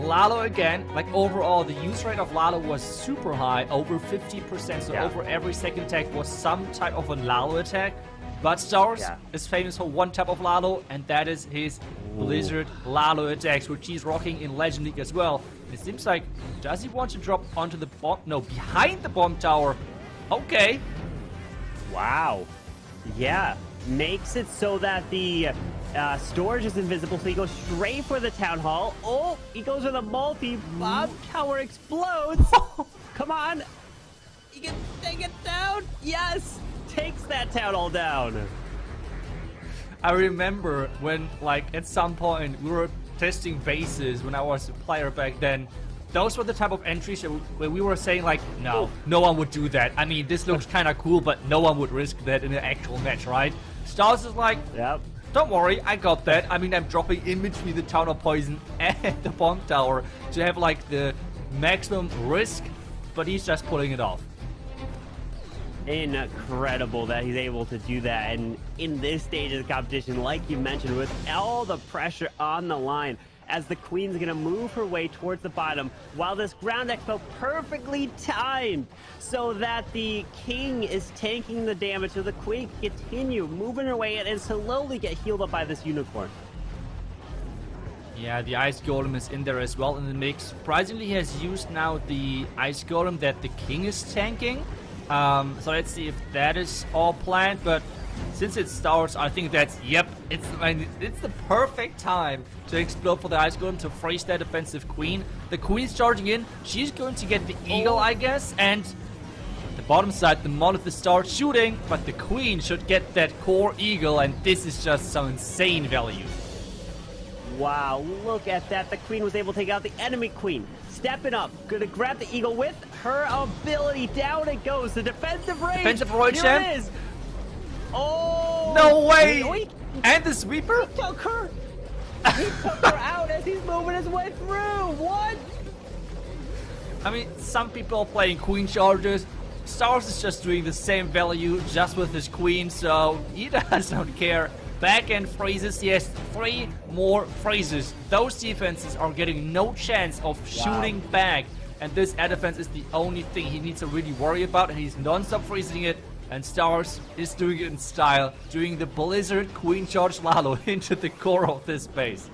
Lalo again, like overall, the use rate of Lalo was super high, over 50%. So over every second attack was some type of a Lalo attack. But Stars is famous for one type of Lalo, and that is his Blizzard Lalo attacks, which he's rocking in Legend League as well. It seems like, does he want to drop onto the bomb? No, behind the bomb tower. Okay. Wow. Yeah. Makes it so that the storage is invisible, so he goes straight for the Town Hall. Oh, he goes for the multi. Bomb tower explodes. Come on. He can take it down. Yes. Takes that Town Hall down. I remember when, like, at some point we were testing bases when I was a player back then. Those were the type of entries where we were saying, like, no one would do that. I mean, this looks kind of cool, but no one would risk that in an actual match, right? Stars is like, don't worry, I got that. I mean, I'm dropping in between the Town of Poison and the bomb tower to have, like, the maximum risk, but he's just pulling it off. Incredible that he's able to do that, and in this stage of the competition, like you mentioned, with all the pressure on the line, as the Queen's gonna move her way towards the bottom, while this ground expo perfectly timed so that the King is tanking the damage, so the Queen can continue moving her way in and slowly get healed up by this Unicorn. Yeah, the Ice Golem is in there as well in the mix. Surprisingly, he has used now the Ice Golem that the King is tanking. So let's see if that is all planned, but since it starts, I think that's, it's the perfect time to explode for the Ice Golem to freeze that defensive Queen. The Queen's charging in, she's going to get the Eagle, I guess, and the bottom side, the Monolith starts shooting, but the Queen should get that core Eagle, and this is just some insane value. Wow, look at that. The Queen was able to take out the enemy Queen. Stepping up, gonna grab the Eagle with her ability. Down it goes. The defensive range. Defensive range. Here it is. Oh! No way! And the sweeper? He took her. He took her out as he's moving his way through. What? I mean, some people are playing Queen charges. Stars is just doing the same value, just with his Queen, so he doesn't care. Back-end phrases, he has 3 more phrases. Those defenses are getting no chance of shooting back, and this air defense is the only thing he needs to really worry about, and he's non-stop freezing it, and Stars is doing it in style, doing the Blizzard Queen Charge Lalo into the core of this base.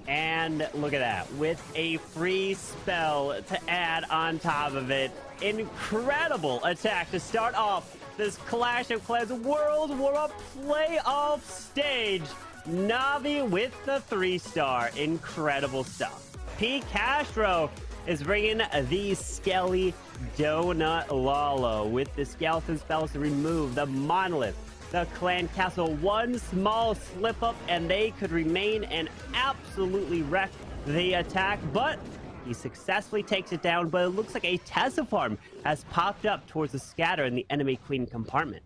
And look at that, with a free spell to add on top of it. Incredible attack to start off this Clash of Clans World War playoff stage. Navi with the 3-star. Incredible stuff. P. Castro is bringing the Skelly Donut Lalo with the skeleton spells to remove the Monolith, the Clan Castle. One small slip up and they could remain and absolutely wreck the attack, but he successfully takes it down. But it looks like a Tesla farm has popped up towards the scatter in the enemy Queen compartment.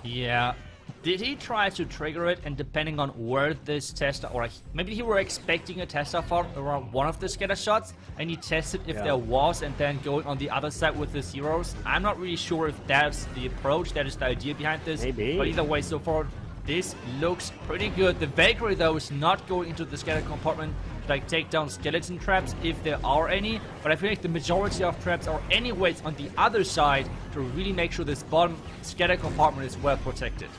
Yeah. Did he try to trigger it, and depending on where this Tesla, or maybe he were expecting a Tesla farm around one of the scatter shots, and he tested if there was, and then going on the other side with the zeros. I'm not really sure if that's the approach, that is the idea behind this. Maybe. But either way, so far, this looks pretty good. The Valkyrie, though, is not going into the scatter compartment to, like, take down skeleton traps, if there are any. But I feel like the majority of traps are anyways on the other side to really make sure this bottom scatter compartment is well protected.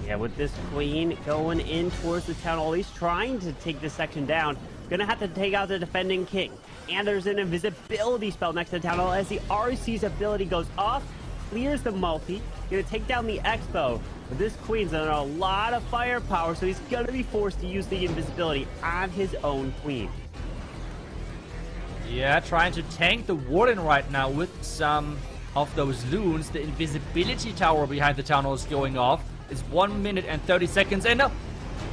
Yeah, with this Queen going in towards the Town Hall, he's trying to take this section down. Gonna have to take out the defending King. And there's an invisibility spell next to the Town Hall as the RC's ability goes off, clears the multi, gonna take down the Expo. But this Queen's under a lot of firepower, so he's gonna be forced to use the invisibility on his own Queen. Yeah, trying to tank the Warden right now with some of those loons. The invisibility tower behind the Town Hall is going off. It's 1 minute and 30 seconds, and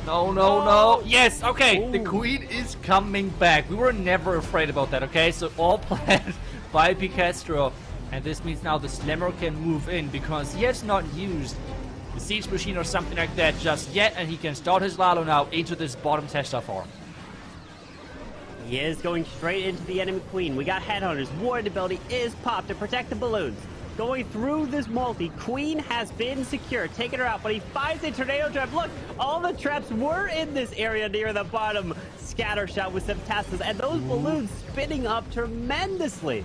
no. Yes, okay, the Queen is coming back. We were never afraid about that, okay? So all planned by Picastro, and this means now the Slammer can move in because he has not used the Siege Machine or something like that just yet, and he can start his Lalo now into this bottom Tesla farm. He is going straight into the enemy Queen. We got Headhunters. Warden ability is popped to protect the balloons. going through this multi. Queen has been secure, taking her out, but he finds a tornado trap. Look, all the traps were in this area near the bottom scatter shot with some Teslas, and those balloons spinning up tremendously.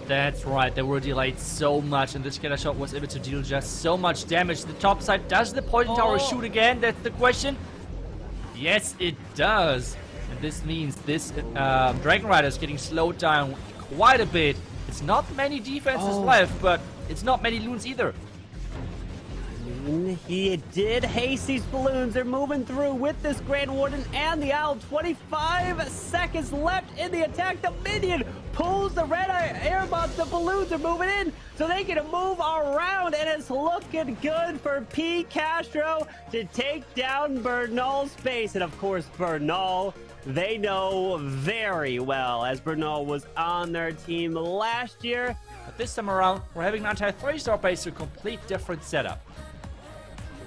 That's right, they were delayed so much, and this scatter shot was able to deal just so much damage. The top side, does the poison tower shoot again? That's the question. Yes, it does. And this means this Dragon Rider is getting slowed down quite a bit. It's not many defenses left, but it's not many loons either. He did haste these balloons. They're moving through with this Grand Warden and the Owl. 25 seconds left in the attack. The minion pulls the red air bombs. The balloons are moving in, so they can move around, and it's looking good for P. Castro to take down Bernal's base. And of course, Bernal, they know very well, as Bernal was on their team last year. But this time around, we're having an anti-3-star base, a complete different setup.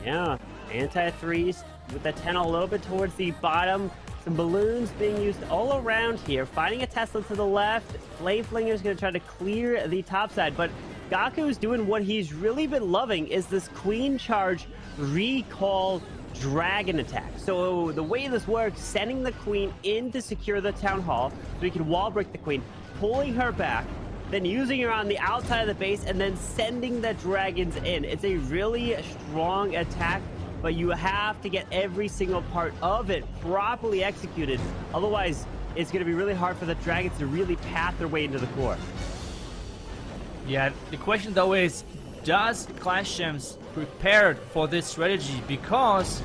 Yeah, anti-threes with the 10 a little bit towards the bottom. Some balloons being used all around here. Finding a Tesla to the left. Flame Flinger is going to try to clear the top side. But Gaku's doing what he's really been loving is this Queen Charge recall dragon attack. So the way this works, sending the Queen in to secure the Town Hall so he can wall break the Queen, pulling her back, then using her on the outside of the base, and then sending the dragons in. It's a really strong attack, but you have to get every single part of it properly executed. Otherwise, it's going to be really hard for the dragons to really path their way into the core. Yeah, the question though is, does Clash Champs prepared for this strategy? Because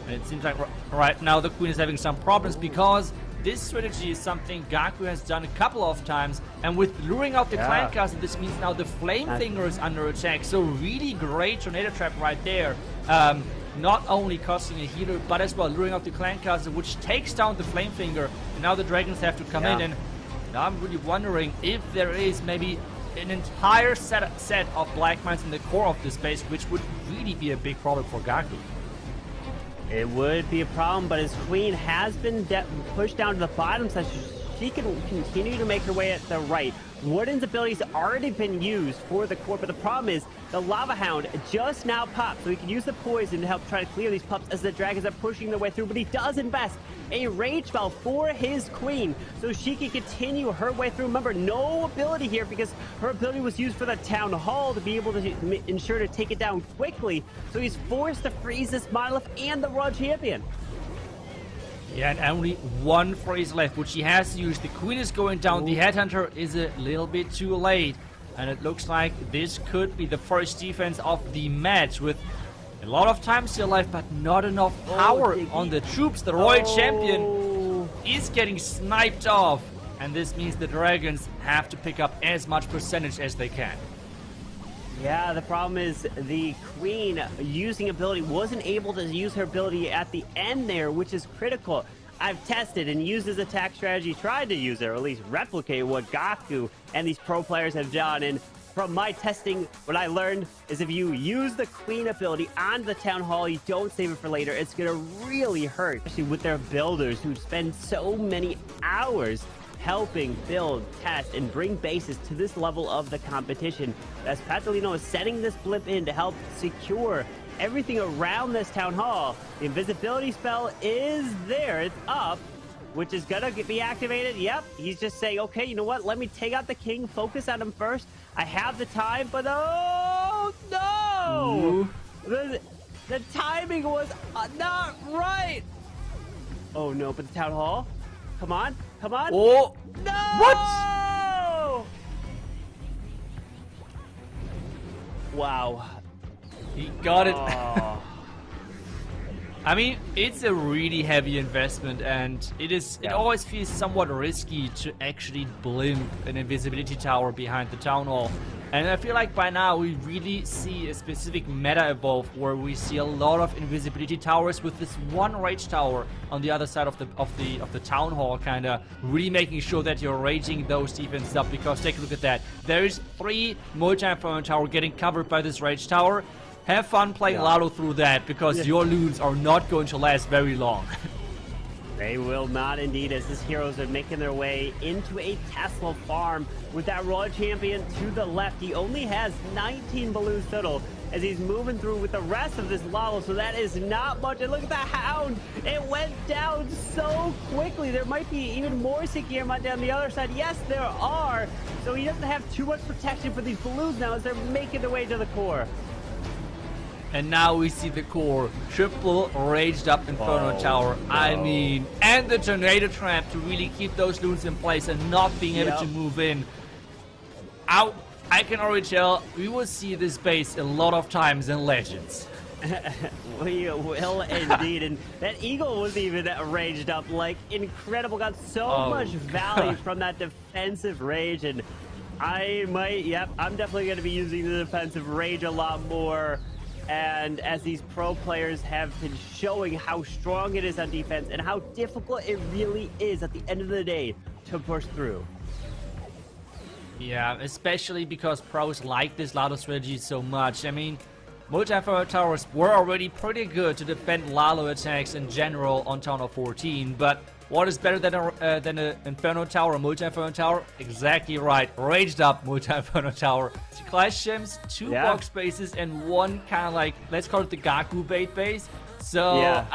it seems like right now the Queen is having some problems, because this strategy is something Gaku has done a couple of times, and with luring out the Clan Castle, this means now the Flame Finger is under attack. So really great tornado trap right there. Not only costing a healer, but as well luring out the Clan Castle, which takes down the Flame Finger. And now the dragons have to come in, and now I'm really wondering if there is maybe an entire set of Black Mines in the core of this base, which would really be a big problem for Gaku. It would be a problem, but his Queen has been pushed down to the bottom so she can continue to make her way at the right. Warden's abilities already been used for the core, but the problem is the Lava Hound just now popped, so he can use the poison to help try to clear these pups as the dragons are pushing their way through, but he does invest a rage spell for his Queen so she can continue her way through. Remember, no ability here because her ability was used for the Town Hall to be able to ensure to take it down quickly, so he's forced to freeze this Monolith and the World Champion. Yeah, and only one freeze left, which he has used. The Queen is going down. The Headhunter is a little bit too late. And it looks like this could be the first defense of the match, with a lot of time still left, but not enough power on the troops. The Royal Champion is getting sniped off. And this means the Dragons have to pick up as much percentage as they can. Yeah, the problem is the Queen using ability wasn't able to use her ability at the end there, which is critical. I've tested and used his attack strategy, tried to use it, or at least replicate what Gaku and these pro players have done. And from my testing, what I learned is if you use the Queen ability on the Town Hall, you don't save it for later, it's going to really hurt, especially with their builders who spend so many hours helping build, test, and bring bases to this level of the competition. As Patalino is setting this blip in to help secure everything around this Town Hall. The invisibility spell is there. It's up, which is gonna be activated. Yep, he's just saying, okay, you know what? Let me take out the king, focus on him first. I have the time, but oh no! The timing was not right. Oh no, but the Town Hall? Come on, come on. Oh! No! What? Wow. He got it. Oh. I mean, it's a really heavy investment, and it always feels somewhat risky to actually blimp an invisibility tower behind the Town Hall. And I feel like by now we really see a specific meta evolve, where we see a lot of invisibility towers with this one rage tower on the other side of the Town Hall, kind of really making sure that you're raging those defenses up. Because take a look at that, there's 3 multi-infernal tower getting covered by this rage tower. Have fun playing Lalo through that, because your loons are not going to last very long. They will not indeed, as his heroes are making their way into a Tesla farm with that Royal Champion to the left. He only has 19 balloons total as he's moving through with the rest of this Lalo, so that is not much. And look at the Hound. It went down so quickly. There might be even more Sekirma down the other side. Yes, there are. So he doesn't have too much protection for these balloons now as they're making their way to the core. And now we see the core. Triple raged up Inferno Tower. No. I mean, and the Tornado Trap to really keep those loons in place and not being able to move in. Out. I can already tell we will see this base a lot of times in Legends. We will indeed. And that Eagle was even raged up. Like, incredible. Got so much value from that defensive rage. And I might, I'm definitely going to be using the defensive rage a lot more. And as these pro players have been showing how strong it is on defense and how difficult it really is at the end of the day to push through. Yeah, especially because pros like this Lalo strategy so much. I mean, multi-Inferno Towers were already pretty good to defend Lalo attacks in general on Town Hall 14, but what is better than an Inferno Tower, a multi-Inferno Tower? Exactly right, raged up multi-Inferno Tower. Clash Gems, 2 box bases, and 1 kind of like, let's call it the Gaku bait base. So,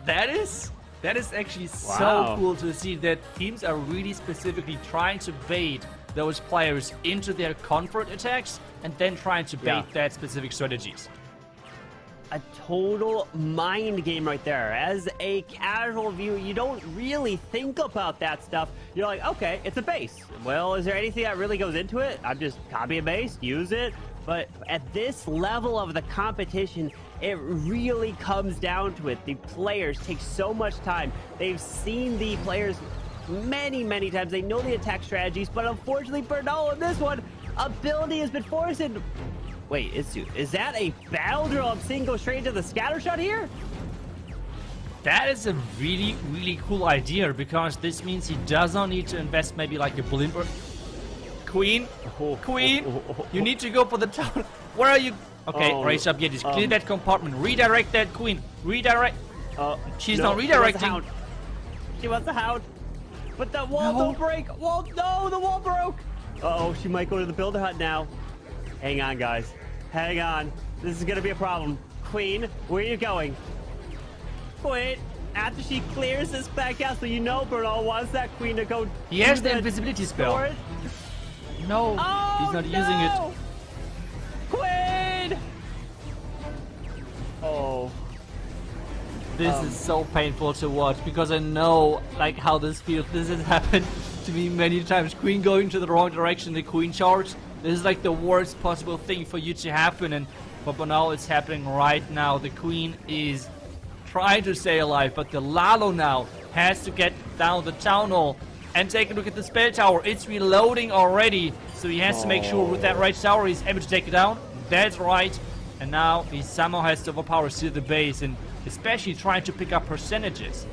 that is actually so cool to see that teams are really specifically trying to bait those players into their comfort attacks and then trying to bait that specific strategies. A total mind game right there. As a casual viewer, you don't really think about that stuff. You're like, okay, it's a base. Well, is there anything that really goes into it? I'm just copy a base, use it. But at this level of the competition, it really comes down to it. The players take so much time. They've seen the players many times. They know the attack strategies, but unfortunately Bernal in this one, ability has been forced. Wait, is that a battle drill I'm seeing go straight into the scatter shot here? That is a really cool idea, because this means he does not need to invest maybe like a blimp or... Queen, you need to go for the tower. Where are you? Okay, race up, just clear that compartment, redirect that Queen, redirect. She's not redirecting. She wants the Hound. But the wall don't break. Wall, no, the wall broke. Uh-oh, she might go to the builder hut now. Hang on, guys. Hang on. This is gonna be a problem. Queen, where are you going? Queen, after she clears this back out, so you know Bernal wants that Queen to go. He has the invisibility spell. No, he's not using it. Queen! Oh. This is so painful to watch, because I know like how this feels. This has happened to me many times. Queen going to the wrong direction, the Queen charge. This is like the worst possible thing for you to happen, and for Bernal it's happening right now. The Queen is trying to stay alive, but the Lalo now has to get down the Town Hall and take a look at the spell tower. It's reloading already, so he has to make sure with that right tower he's able to take it down. That's right. And now he somehow has to overpower still the base, and especially trying to pick up percentages.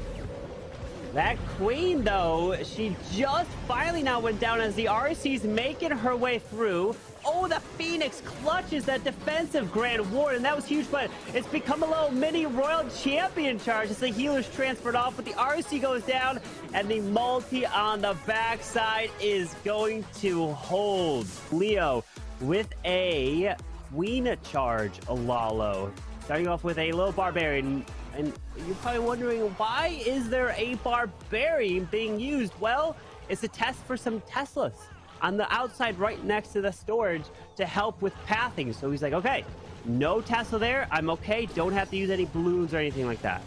That Queen, though, she just finally now went down as the RC's making her way through. Oh, the Phoenix clutches that defensive Grand Ward, and that was huge, but it's become a little mini Royal Champion charge as the healer's transferred off, but the RC goes down, and the multi on the backside is going to hold. Leo with a Queen charge, Lalo. Starting off with a little Barbarian. And you're probably wondering, why is there a Barbarian being used? Well, it's a test for some Teslas on the outside right next to the storage to help with pathing. So he's like, okay, no Tesla there. I'm okay. Don't have to use any balloons or anything like that.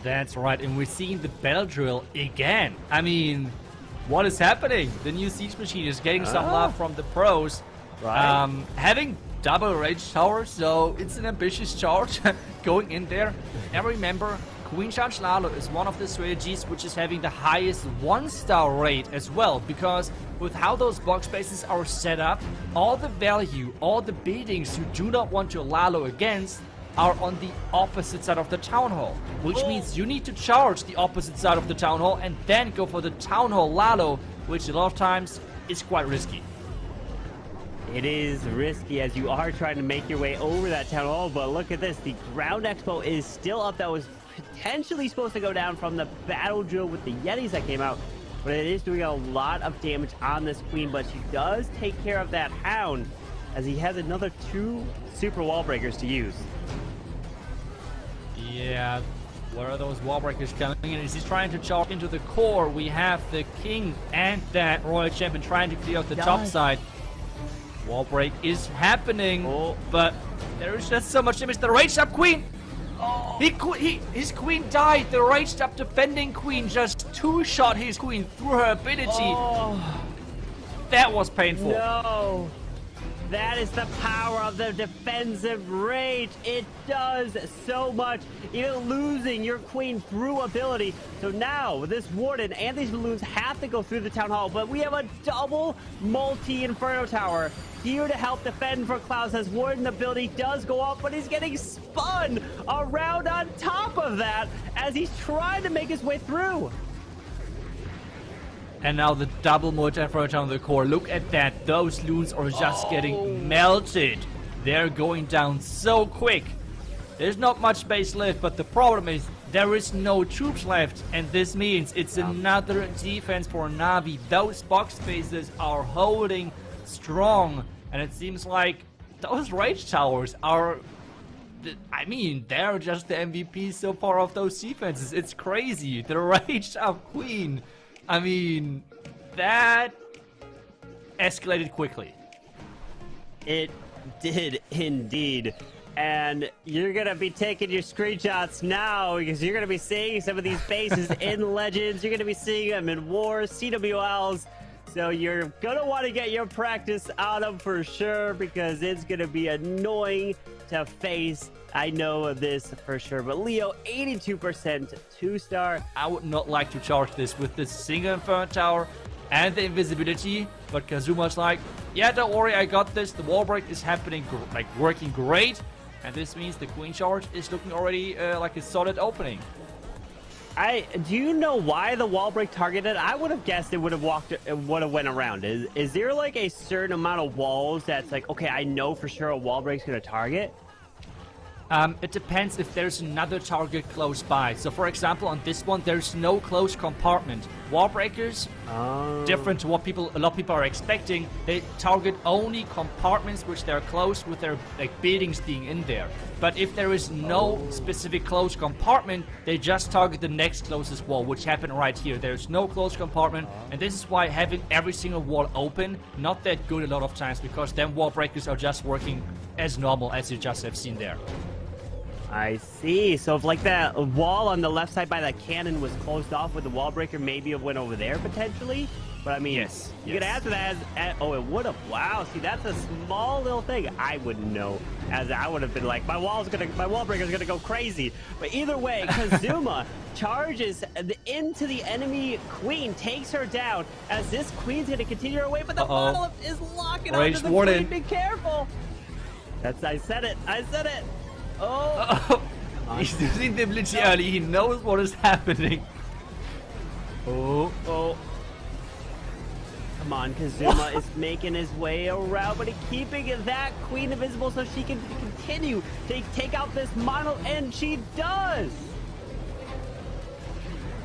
That's right. And we're seeing the battle drill again. I mean, what is happening? The new siege machine is getting some love from the pros. Right. Having double rage tower, so it's an ambitious charge going in there. And remember, Queen Charge Lalo is one of the strategies which is having the highest 1-star rate as well, because with how those box spaces are set up, all the value, all the buildings you do not want to Lalo against are on the opposite side of the Town Hall, which means you need to charge the opposite side of the Town Hall and then go for the Town Hall Lalo, which a lot of times is quite risky. It is risky as you are trying to make your way over that Town Hall, but look at this. The Ground Expo is still up. That was potentially supposed to go down from the battle drill with the Yetis that came out, but it is doing a lot of damage on this queen, but she does take care of that hound as he has another 2 super wall breakers to use. Yeah, where are those wall breakers coming in? Is he trying to charge into the core? We have the king and that royal champion trying to clear out the top side. Wall break is happening, but there is just so much damage. The raged up queen! Oh. His queen died. The raged up defending queen just 2-shot his queen through her ability. Oh. That was painful. No. That is the power of the defensive rage. It does so much. Even losing your queen through ability. So now this warden and these balloons have to go through the town hall, but we have a double multi-inferno tower here to help defend for Klaus as warden ability does go up, but he's getting spun around on top of that as he's trying to make his way through. And now the double multi-inferno tower on the core. Look at that. Those loons are just getting melted. They're going down so quick. There's not much base left, but the problem is there is no troops left. And this means it's another defense for Navi. Those box bases are holding strong. And it seems like those rage towers are... I mean, they're just the MVP so far of those defenses. It's crazy. The raged up queen. I mean, that escalated quickly. It did indeed. And you're going to be taking your screenshots now because you're going to be seeing some of these bases in Legends. You're going to be seeing them in Wars, CWLs. So you're going to want to get your practice on them for sure because it's going to be annoying to face. I know this for sure. But Leo, 82% 2-star. I would not like to charge this with the single Inferno Tower and the invisibility. But Kazuma's like, yeah, don't worry, I got this. The wall break is happening, like working great. And this means the queen charge is looking already like a solid opening. Do you know why the wall break targeted? I would have guessed it would have went around. Is there like a certain amount of walls that's like, okay, I know for sure a wall break's gonna target? It depends if there's another target close by. So for example, on this one, there's no close compartment. Wall breakers, different to what a lot of people are expecting. They target only compartments which they're close with their buildings being in there. But if there is no specific close compartment, they just target the next closest wall, which happened right here. There's no close compartment, and this is why having every single wall open, not that good a lot of times, because then wall breakers are just working as normal as you just have seen there. I see. So if like that wall on the left side by that cannon was closed off with the wall breaker, maybe it went over there potentially. But I mean, yes, you could add to that oh, it would have. Wow. See, that's a small little thing. I wouldn't know, as I would have been like, my wall breaker's gonna go crazy. But either way, Kazuma charges into the enemy queen, takes her down as this queen's gonna continue her way, but the monolith is locking onto the queen. Be careful. I said it. Oh. He's using the ability early. He knows what is happening. Oh. Come on, Kazuma is making his way around, but he's keeping that queen invisible so she can continue to take out this monolith, and she does.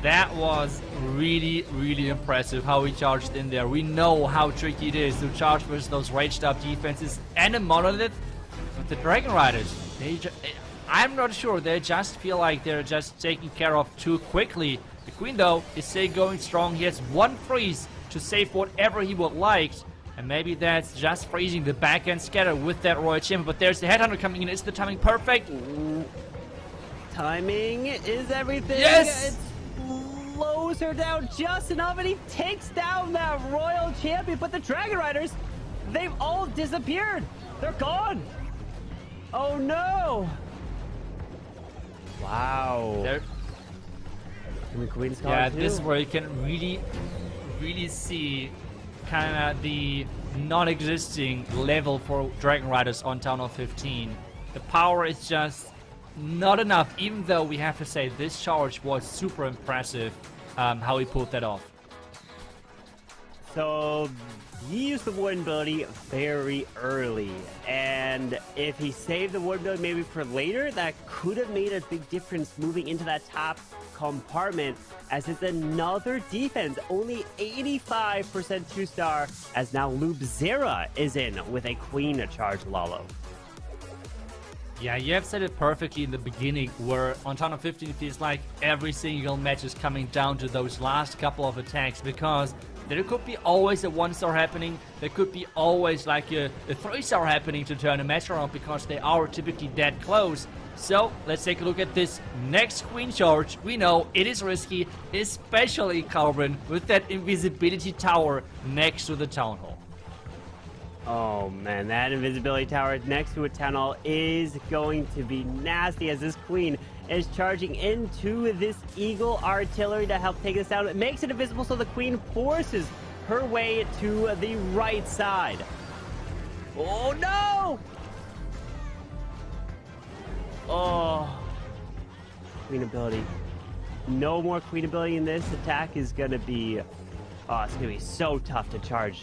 That was really, really impressive how he charged in there. We know how tricky it is to charge versus those raged up defenses and a monolith with the Dragon Riders. I'm not sure. They just feel like they're just taken care of too quickly. The queen, though, is still going strong. He has one freeze to save whatever he would like. And maybe that's just freezing the backhand scatter with that royal champion. But there's the headhunter coming in. Is the timing perfect? Timing is everything. Yes! It slows her down just enough, and he takes down that royal champion. But the Dragon Riders, they've all disappeared. They're gone. Oh no! Wow. The queen's gone. Yeah, too. this is where you can really see kind of the non-existing level for Dragon Riders on Town Hall 15. The power is just not enough, even though we have to say this charge was super impressive how he pulled that off. So he used the warden ability very early, and if he saved the warden ability maybe for later, that could have made a big difference moving into that top compartment, as it's another defense. Only 85% 2-star, as now Loob Zera is in with a queen to charge Lalo. Yeah, you have said it perfectly in the beginning, where on Town of 15 it feels like every single match is coming down to those last couple of attacks, because there could be always a 1-star happening, there could be always like a 3-star happening to turn a match around, because they are typically that close. So, let's take a look at this next queen charge. We know it is risky, especially Carbon, with that invisibility tower next to the town hall. Oh man, that invisibility tower next to a town hall is going to be nasty, as this queen is charging into this eagle artillery to help take this down. It makes it invisible, so the queen forces her way to the right side. Oh no! Oh, queen ability. No more queen ability in this attack is gonna be, oh, it's gonna be so tough to charge.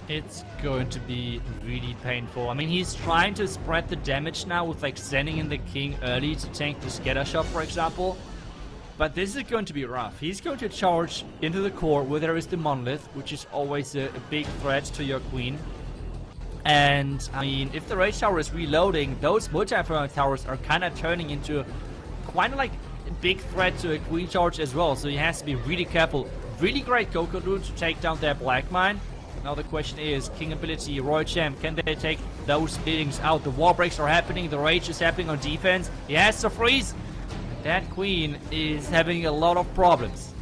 It's going to be really painful. I mean, he's trying to spread the damage now with like sending in the king early to tank the scatter shot, for example. But this is going to be rough. He's going to charge into the core where there is the monolith, which is always a big threat to your queen. And I mean, if the rage tower is reloading, those multi-inferno towers are kind of turning into quite like a big threat to a queen charge as well. So he has to be really careful. Really great Coco Rune to take down their black mine. Now the question is, king ability, Royal Champ, can they take those buildings out? The wall breaks are happening, the rage is happening on defense. He has to freeze. That queen is having a lot of problems.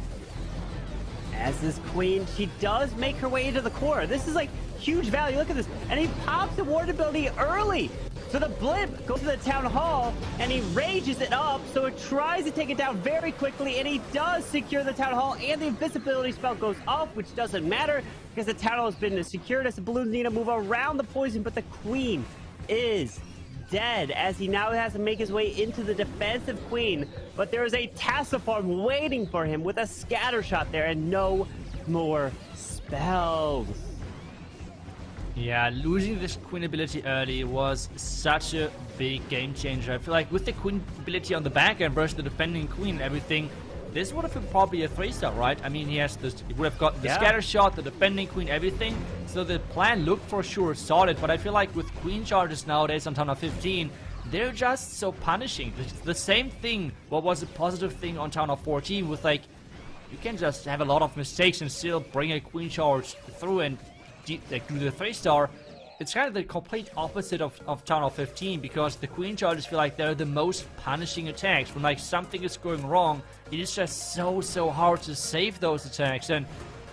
As this queen, she does make her way into the core. This is like huge value. Look at this. And he pops the ward ability early. So the blimp goes to the town hall and he rages it up. So it tries to take it down very quickly, and he does secure the town hall, and the invisibility spell goes off, which doesn't matter because the town hall has been secured as the balloons need to move around the poison. But the queen is dead, as he now has to make his way into the defensive queen. But there is a Tassiform waiting for him with a scatter shot there and no more spells. Yeah, losing this queen ability early was such a big game changer. I feel like with the queen ability on the back end versus the defending queen and everything, this would have been probably a 3-star, right? I mean, he would have got the scatter shot, the defending queen, everything. So the plan looked for sure solid, but I feel like with queen charges nowadays on Town of 15, they're just so punishing. The same thing, what was a positive thing on Town of 14 with like, you can just have a lot of mistakes and still bring a queen charge through and like do the 3-star. It's kind of the complete opposite of Town of 15, because the queen charges feel like they're the most punishing attacks. When like something is going wrong, it is just so hard to save those attacks, and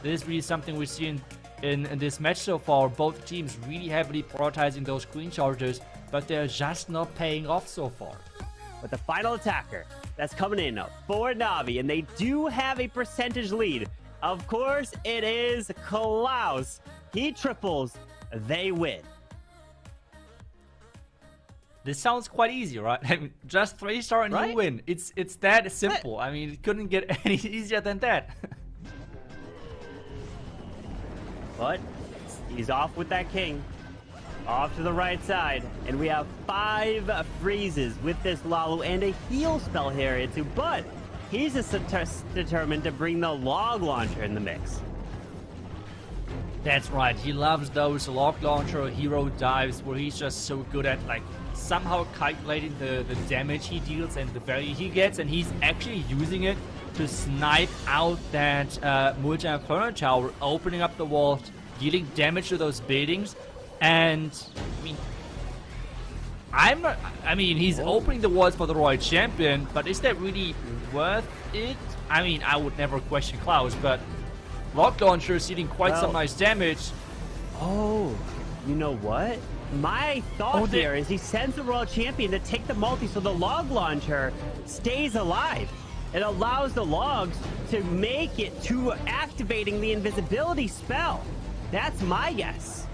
this is really something we see in this match so far. Both teams really heavily prioritizing those queen charges, but they're just not paying off so far. But the final attacker that's coming in for Navi, and they do have a percentage lead. Of course, it is Klaus. He triples, they win. This sounds quite easy, right? I mean, just 3-star and you win. It's that simple. I mean, it couldn't get any easier than that. But he's off with that king. Off to the right side. And we have 5 freezes with this Lalo and a heal spell here into. But he's just determined to bring the log launcher in the mix. That's right, he loves those log launcher hero dives where he's just so good at like somehow calculating the damage he deals and the value he gets, and he's actually using it to snipe out that multi-inferno tower, opening up the walls, dealing damage to those buildings. And I mean, he's opening the walls for the Royal Champion, but is that really worth it? I mean, I would never question Klaus, but log launcher is dealing quite some nice damage. Oh, you know what? My thought here is he sends the Royal Champion to take the multi, so the log launcher stays alive. It allows the logs to make it to activating the invisibility spell. That's my guess.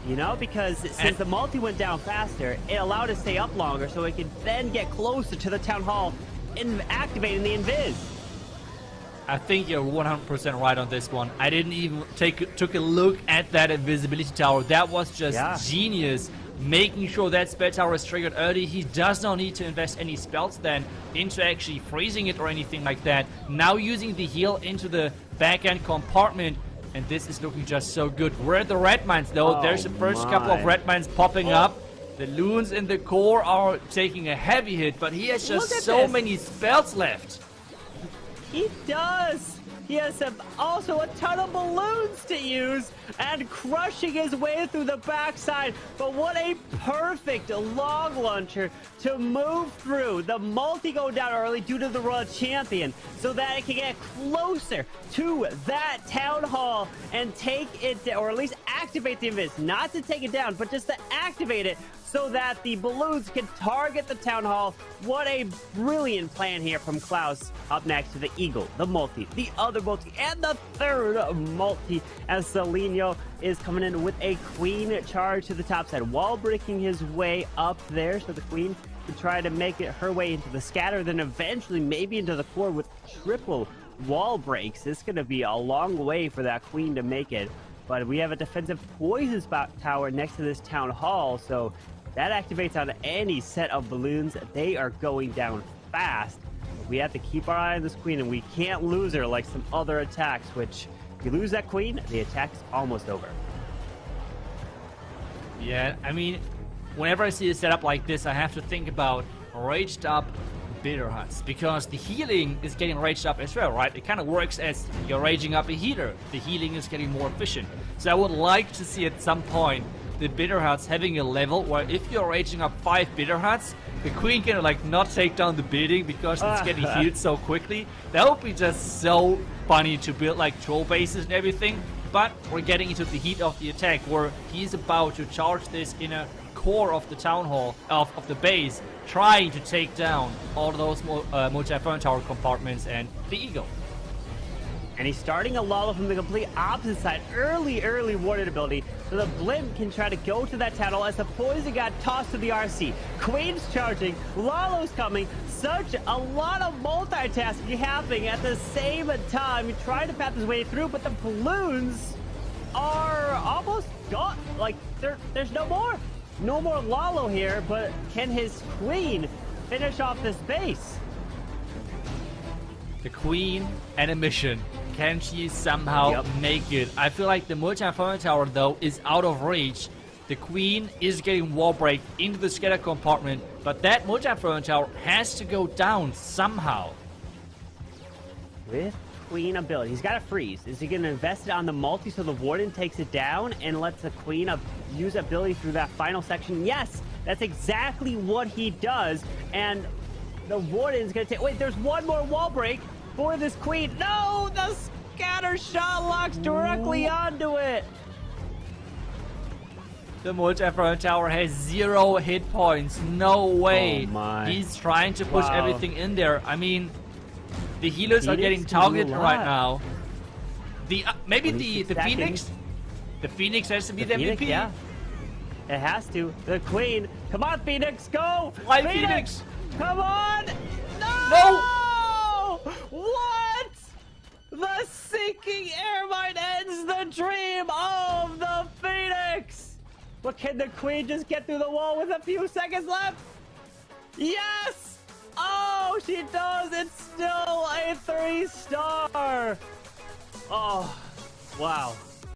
You know, because since the multi went down faster, it allowed it to stay up longer, so it could then get closer to the town hall and activating the invis. I think you're 100% right on this one. I didn't even took a look at that invisibility tower. That was just genius. Making sure that spell tower is triggered early. He does not need to invest any spells then into actually freezing it or anything like that. Now using the heal into the back end compartment. And this is looking just so good. We're at the red mines though. There's the first couple of red mines popping up. The loons in the core are taking a heavy hit, but he has just so many spells left. He does. He has also a ton of balloons to use and crushing his way through the backside. But what a perfect log launcher to move through. The multi go down early due to the Royal Champion so that it can get closer to that town hall and take it, or at least activate the invis. Not to take it down, but just to activate it so that the balloons can target the town hall. What a brilliant plan here from Klaus. Up next to the Eagle, the multi, the other multi, and the third multi as Seleno is coming in with a queen charge to the top side, wall breaking his way up there so the queen can try to make it her way into the scatter, then eventually maybe into the core with triple wall breaks. It's going to be a long way for that queen to make it, but we have a defensive poison spot tower next to this town hall, so that activates on any set of balloons. They are going down fast. We have to keep our eye on this queen, and we can't lose her like some other attacks, which if you lose that queen, the attack's almost over. Yeah, I mean, whenever I see a setup like this, I have to think about raged up bitter huts, because the healing is getting raged up as well, right? It kind of works as you're raging up a healer. The healing is getting more efficient. So I would like to see at some point the bitter huts having a level where if you're raging up 5 bitter huts, the queen can like not take down the building because it's getting healed so quickly. That would be just so funny to build like troll bases and everything. But we're getting into the heat of the attack where he's about to charge this inner core of the town hall, of the base, trying to take down all of those multi-phone tower compartments and the Eagle. And he's starting a Lalo from the complete opposite side. Early warded ability. So the Blimp can try to go to that tunnel as the poison got tossed to the RC. Queen's charging. Lalo's coming. Such a lot of multitasking happening at the same time. He tried to path his way through, but the balloons are almost gone. Like, there's no more. No more Lalo here, but can his Queen finish off this base? The Queen and a mission. Can she somehow make it? I feel like the multi-phone tower, though, is out of reach. The Queen is getting wall break into the scatter compartment, but that multi-phone tower has to go down somehow. With Queen ability, he's got to freeze. Is he going to invest it on the multi so the Warden takes it down and lets the Queen use ability through that final section? Yes, that's exactly what he does. And the Warden's going to take... Wait, there's one more wall break for this Queen. No, the scatter shot locks directly onto it. The multi-phone tower has 0 hit points. No way. Oh my. He's trying to push everything in there. I mean, the healers are getting targeted right now. The maybe the Phoenix. The Phoenix has to be the MVP. Yeah, it has to. The Queen. Come on, Phoenix, go! Why Phoenix? Come on! No! What? The sinking air mine ends the dream of the Phoenix! But can the Queen just get through the wall with a few seconds left? Yes! Oh, she does! It's still a 3-star! Oh, wow.